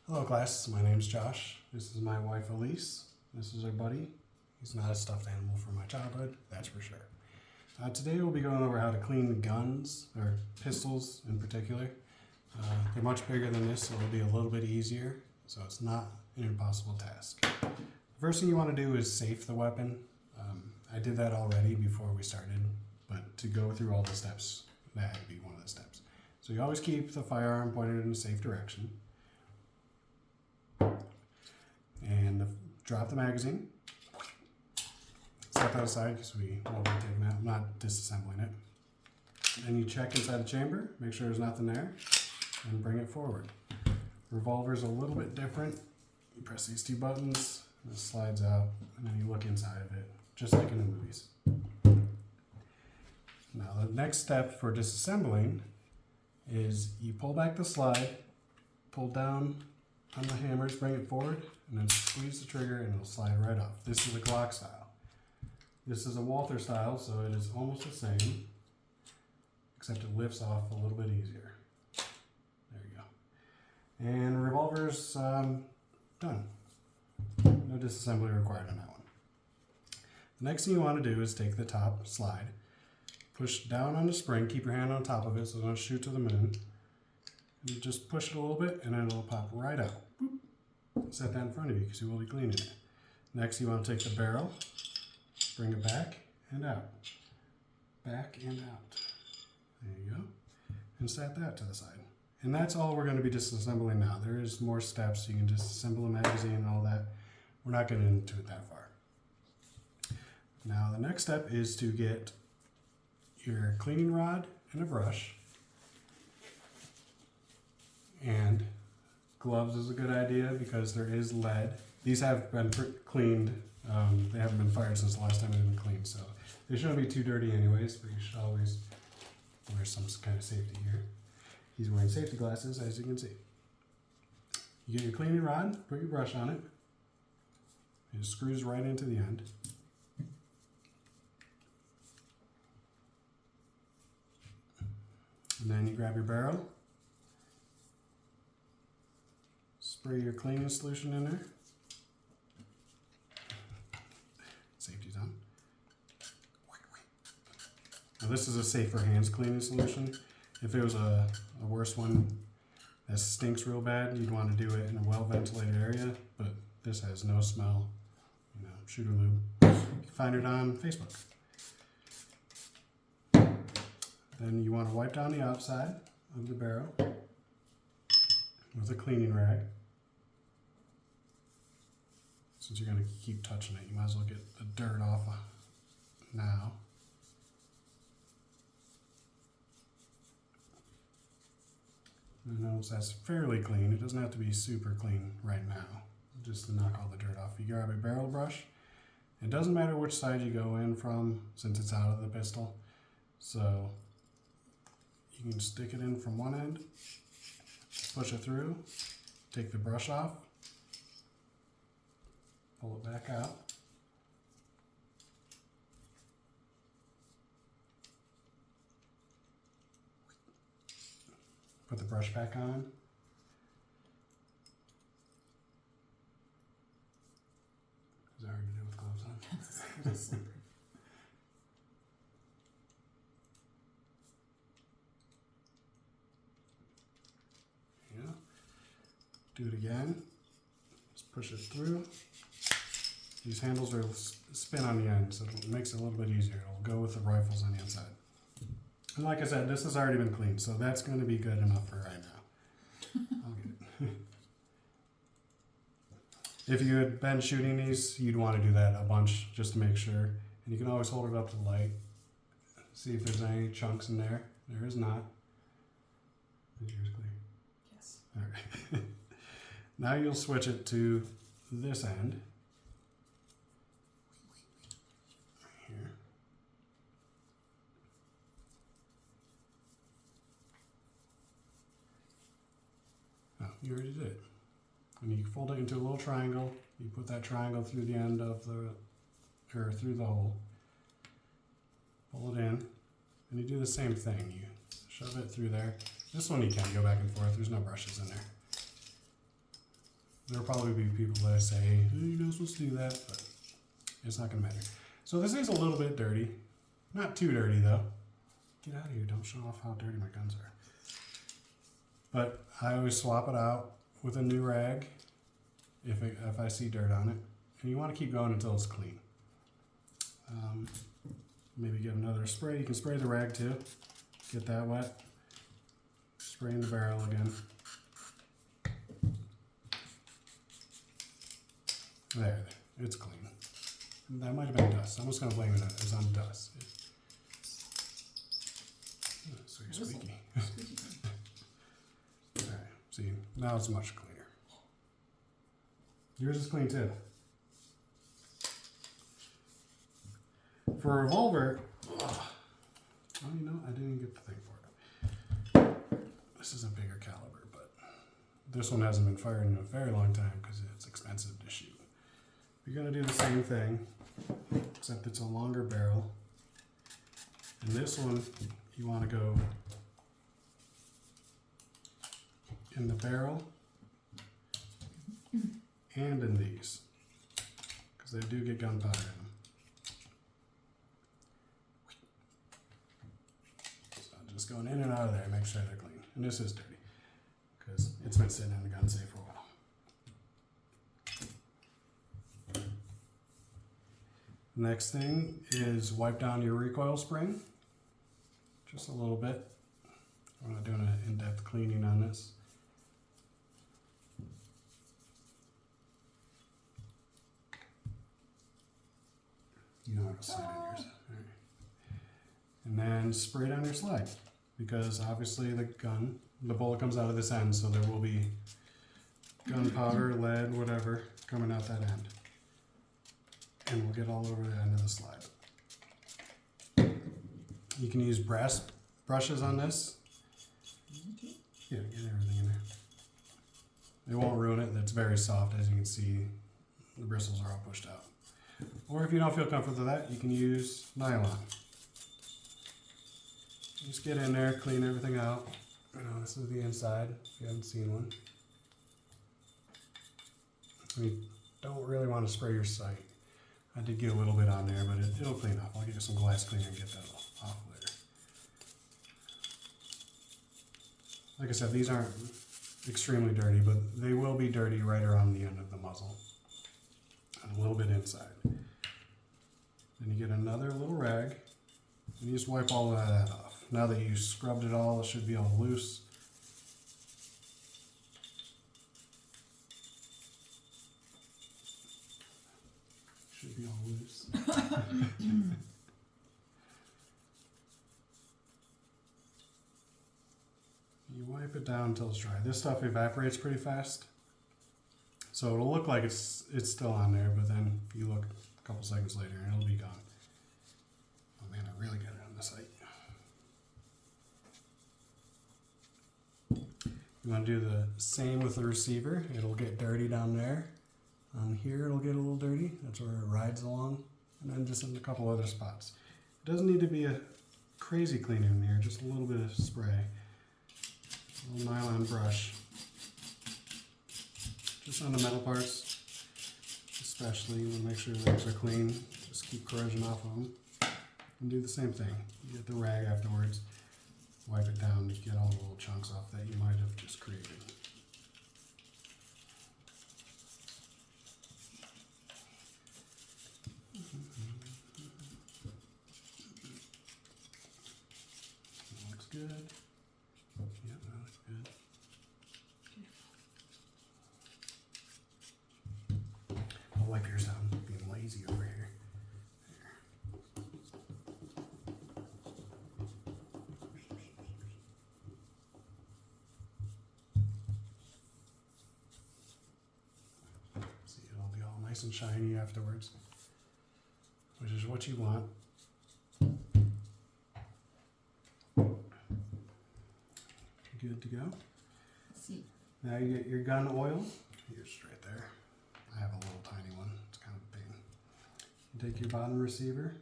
Hello class, my name's Josh. This is my wife Elise. This is our buddy. He's not a stuffed animal from my childhood, that's for sure. Today we'll be going over how to clean guns, or pistols in particular. They're much bigger than this, so it'll be a little bit easier, so it's not an impossible task. The first thing you want to do is safe the weapon. I did that already before we started, but to go through all the steps, that would be one of the steps. So you always keep the firearm pointed in a safe direction. And drop the magazine. Set that aside because we won't be taking that. I'm not disassembling it. Then you check inside the chamber, make sure there's nothing there, and bring it forward. Revolver's a little bit different. You press these two buttons, and it slides out, and then you look inside of it, just like in the movies. Now the next step for disassembling is you pull back the slide, pull down on the hammers, bring it forward, and then squeeze the trigger and it'll slide right off. This is a Glock style. This is a Walther style, so it is almost the same, except it lifts off a little bit easier. There you go. And revolver's done. No disassembly required on that one. The next thing you want to do is take the top slide, push down on the spring, keep your hand on top of it so it don't shoot to the moon. You just push it a little bit and then it'll pop right out. Boop. Set that in front of you because you will be cleaning it. Next you want to take the barrel, bring it back and out. Back and out. There you go. And set that to the side. And that's all we're going to be disassembling now. There is more steps. You can disassemble a magazine and all that. We're not getting into it that far. Now the next step is to get your cleaning rod and a brush. And gloves is a good idea because there is lead. These have been cleaned. They haven't been fired since the last time they've been cleaned, so they shouldn't be too dirty anyways, but you should always wear some kind of safety gear. He's wearing safety glasses, as you can see. You get your cleaning rod, put your brush on it. It screws right into the end. And then you grab your barrel. Spray your cleaning solution in there. Safety's on. Now this is a safer hands cleaning solution. If it was a worse one that stinks real bad, you'd want to do it in a well-ventilated area, but this has no smell. You know, shooter lube. You can find it on Facebook. Then you want to wipe down the outside of the barrel with a cleaning rag. Since you're going to keep touching it, you might as well get the dirt off now. And notice that's fairly clean. It doesn't have to be super clean right now, just to knock all the dirt off. You grab a barrel brush. It doesn't matter which side you go in from, since it's out of the pistol. So you can stick it in from one end, push it through, take the brush off, pull it back out. Put the brush back on. Is that hard to do with gloves on? Yeah. Do it again. Just push it through. These handles are spin on the end, so it makes it a little bit easier. It'll go with the rifles on the inside. And like I said, this has already been cleaned, so that's going to be good enough for right now. I'll get it. If you had been shooting these, you'd want to do that a bunch just to make sure. And you can always hold it up to the light. See if there's any chunks in there. There is not. Is yours clear? Yes. All right. Now you'll switch it to this end. Here. Oh, you already did it. And you fold it into a little triangle. You put that triangle through the end of or through the hole. Pull it in, and you do the same thing. You shove it through there. This one you can go back and forth. There's no brushes in there. There'll probably be people that say, hey, you're not supposed to do that, but it's not going to matter. So this is a little bit dirty. Not too dirty, though. Get out of here. Don't show off how dirty my guns are. But I always swap it out with a new rag if I see dirt on it. And you want to keep going until it's clean. Maybe get another spray. You can spray the rag too. Get that wet. Spray in the barrel again. There, it's clean. That might have been dust. I'm just going to blame it as on dust. So you're squeaky. Alright, see, now it's much cleaner. Yours is clean too. For a revolver, oh, you know, I didn't even get the thing for it. This is a bigger caliber, but this one hasn't been fired in a very long time because it's expensive to shoot. You're going to do the same thing, except it's a longer barrel. And this one, you want to go in the barrel and in these, because they do get gunpowder in them. So just going in and out of there, make sure they're clean. And this is dirty, because it's been sitting in the gun safe for a while. Next thing is wipe down your recoil spring, just a little bit. I'm not doing an in-depth cleaning on this. You don't have a slide in yours. All right. And then spray it on your slide, because obviously the bullet comes out of this end, so there will be gunpowder, lead, whatever, coming out that end. And we'll get all over the end of the slide. You can use brass brushes on this. Yeah, get everything in there. It won't ruin it. It's very soft, as you can see. The bristles are all pushed out. Or if you don't feel comfortable with that, you can use nylon. Just get in there, clean everything out. This is the inside, if you haven't seen one. You don't really want to spray your sight. I did get a little bit on there, but it'll clean up. I'll get you some glass cleaner and get that off later. Like I said, these aren't extremely dirty, but they will be dirty right around the end of the muzzle. And a little bit inside. Then you get another little rag, and you just wipe all of that off. Now that you scrubbed it all, it should be all loose. Should be all loose. You wipe it down until it's dry. This stuff evaporates pretty fast, so it'll look like it's still on there, but then you look a couple seconds later and it'll be gone. Oh man, I really got it on the sight. You want to do the same with the receiver. It'll get dirty down there. On here it'll get a little dirty. That's where it rides along. And then just in a couple other spots. It doesn't need to be a crazy cleaner in there, just a little bit of spray. A little nylon brush. Just on the metal parts, especially. You want to make sure those are clean. Just keep corrosion off of them. And do the same thing. You get the rag afterwards. Wipe it down to get all the little chunks off that you might have just created. Looks good. Yeah, that looks good. I'll wipe yours down. Being lazy over here. See, it'll be all nice and shiny afterwards, which is what you want. Good to go. See. Now you get your gun oil. Here's right there. I have a little tiny one. It's kind of a pain. You take your bottom receiver.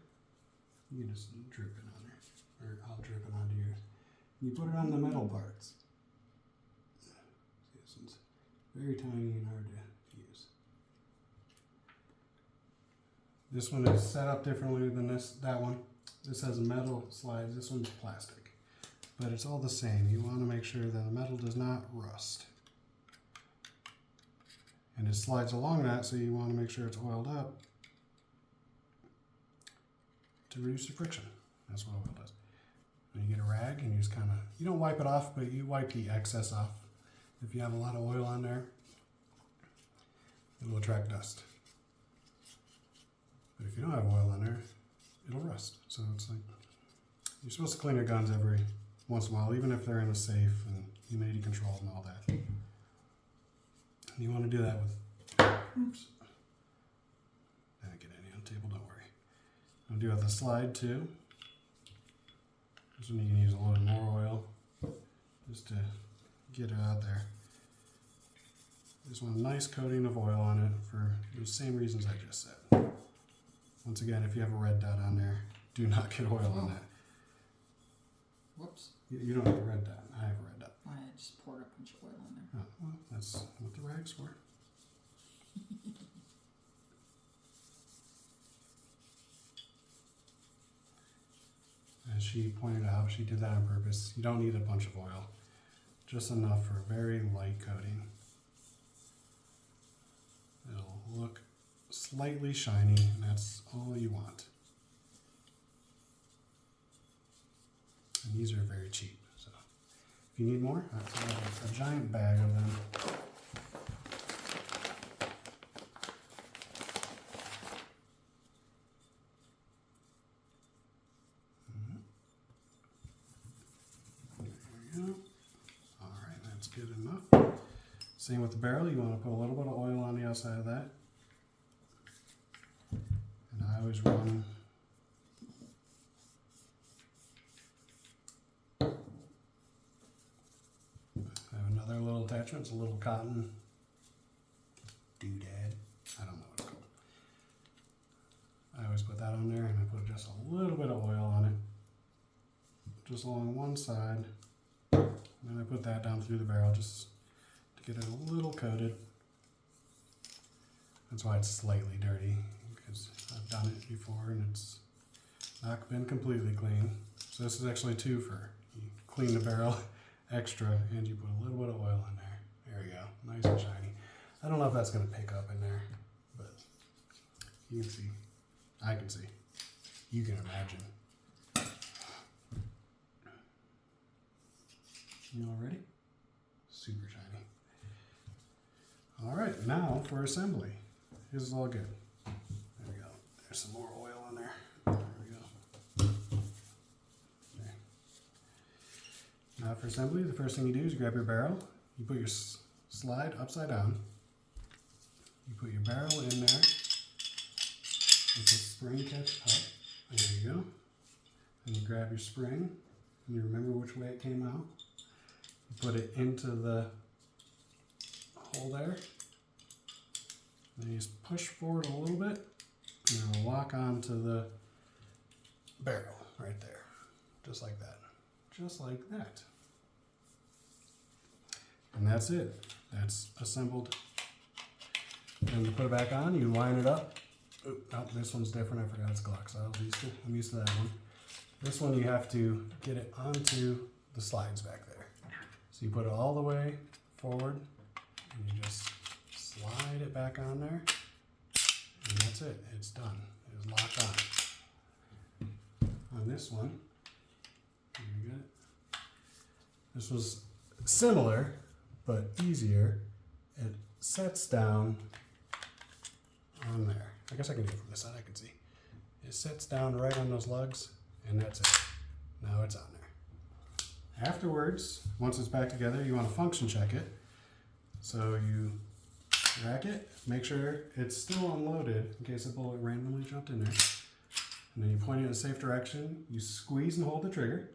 You can just drip it on there. Or I'll drip it onto yours. You put it on the metal parts. See, this one's very tiny and hard to This one is set up differently than that one. This has metal slides, this one's plastic. But it's all the same. You want to make sure that the metal does not rust. And it slides along that, so you want to make sure it's oiled up to reduce the friction. That's what oil does. And you get a rag and you just kind of, you don't wipe it off, but you wipe the excess off. If you have a lot of oil on there, it will attract dust. But if you don't have oil on there, it'll rust. So it's like, you're supposed to clean your guns every once in a while, even if they're in a safe and humidity control and all that. And you want to do that with, oops, I didn't get any on the table, don't worry. I'll do it with the slide too. This one you can use a little more oil just to get it out there. Just want a nice coating of oil on it for the same reasons I just said. Once again, if you have a red dot on there, do not get oil on that. Whoops. You don't have a red dot. I have a red dot. I just poured a bunch of oil on there. Oh, well, that's what the rag's for. As she pointed out, she did that on purpose. You don't need a bunch of oil. Just enough for a very light coating. It'll look slightly shiny, and that's all you want. And these are very cheap. So if you need more, I have a giant bag of them. There we go. All right, that's good enough. Same with the barrel. You want to put a little bit of oil on the outside of that. And I always run another little attachment. It's a little cotton doodad. I don't know what it's called. I always put that on there, and I put just a little bit of oil on it, just along one side. And then I put that down through the barrel just to get it a little coated. That's why it's slightly dirty, because I've done it before and it's not been completely clean. So this is actually two for you clean the barrel extra, and you put a little bit of oil in there. There you go, nice and shiny. I don't know if that's going to pick up in there, but you can see. I can see. You can imagine. You all ready? Super shiny. All right, now for assembly. This is all good. There we go. There's some more oil on there. There we go. Okay. Now for assembly, the first thing you do is you grab your barrel. You put your slide upside down. You put your barrel in there with the spring catch up. There you go. And you grab your spring, and you remember which way it came out. You put it into the hole there. And you just push forward a little bit, and it'll lock onto the barrel right there. Just like that. Just like that. And that's it. That's assembled. And to put it back on, you line it up. Oh, this one's different. I forgot it's Glock, so I'm used to that one. This one you have to get it onto the slides back there. So you put it all the way forward, and you just slide it back on there, and that's it. It's done. It is locked on. On this one, here you go. This was similar, but easier. It sets down on there. I guess I can do it from this side. I can see. It sets down right on those lugs, and that's it. Now it's on there. Afterwards, once it's back together, you want to function check it. So you rack it, make sure it's still unloaded in case a bullet randomly jumped in there. And then you point it in a safe direction. You squeeze and hold the trigger.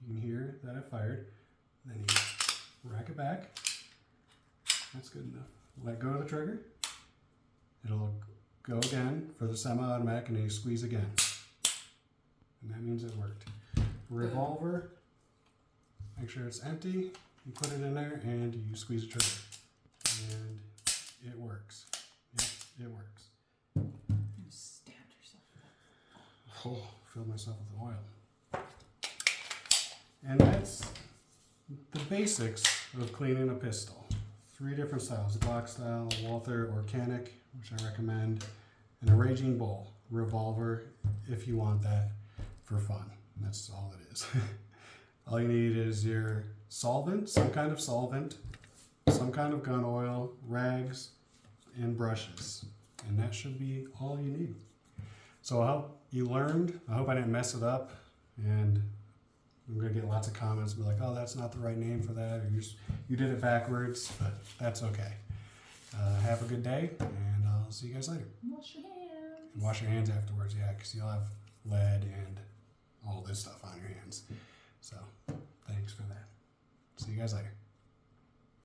You can hear that it fired. Then you rack it back. That's good enough. Let go of the trigger. It'll go again for the semi-automatic, and then you squeeze again. And that means it worked. Revolver, make sure it's empty. You put it in there and you squeeze the trigger. And it works. Yep, it works. Oh, filled myself with oil. And that's the basics of cleaning a pistol. 3 different styles: Glock style, Walther, Organic, which I recommend, and a Raging Bull revolver if you want that for fun. That's all it is. All you need is your solvent, some kind of solvent, some kind of gun oil, rags, and brushes. And that should be all you need. So I hope you learned. I hope I didn't mess it up. And I'm going to get lots of comments be like, oh, that's not the right name for that, or you did it backwards, but that's okay. Have a good day, and I'll see you guys later. Wash your hands. And wash your hands afterwards, yeah, because you'll have lead and all this stuff on your hands. So thanks for that. See you guys later.